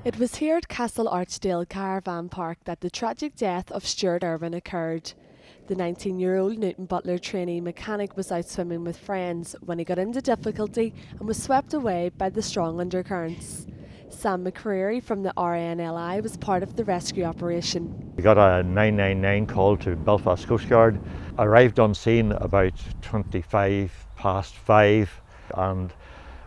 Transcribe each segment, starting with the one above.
It was here at Castle Archdale caravan park that the tragic death of Stuart Irwin occurred. The 19-year-old Newton Butler trainee mechanic was out swimming with friends when he got into difficulty and was swept away by the strong undercurrents. Sam McCreary from the RNLI was part of the rescue operation. We got a 999 call to Belfast Coast Guard. Arrived on scene about 5:25, and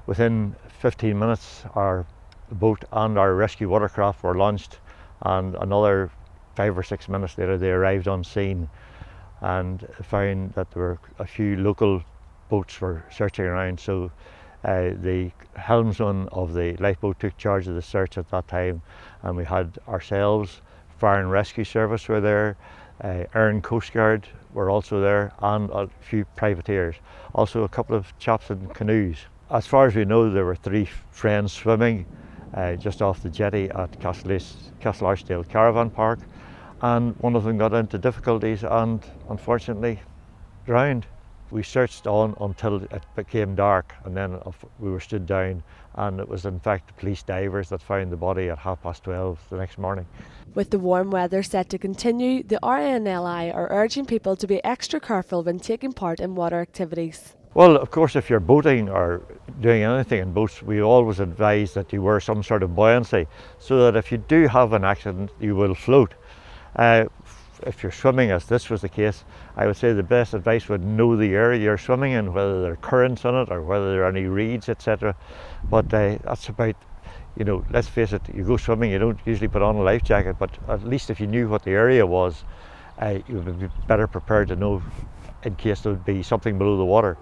within 15 minutes our boat and our rescue watercraft were launched, and another 5 or 6 minutes later they arrived on scene and found that there were a few local boats were searching around. So the helmsman of the lifeboat took charge of the search at that time, and we had ourselves, Fire and Rescue Service were there, Aislinn Coast Guard were also there, and a few privateers, also a couple of chaps in canoes. As far as we know, there were 3 friends swimming just off the jetty at Castle Archdale caravan park, and one of them got into difficulties and unfortunately drowned. We searched on until it became dark, and then we were stood down, and it was in fact the police divers that found the body at 12:30 the next morning. With the warm weather set to continue, the RNLI are urging people to be extra careful when taking part in water activities. Well, of course, if you're boating or doing anything in boats, we always advise that you wear some sort of buoyancy, so that if you do have an accident, you will float. If you're swimming, as this was the case, I would say the best advice would know the area you're swimming in, whether there are currents in it or whether there are any reeds, etc. But that's about, let's face it, you go swimming, you don't usually put on a life jacket, but at least if you knew what the area was, you would be better prepared to know in case there would be something below the water.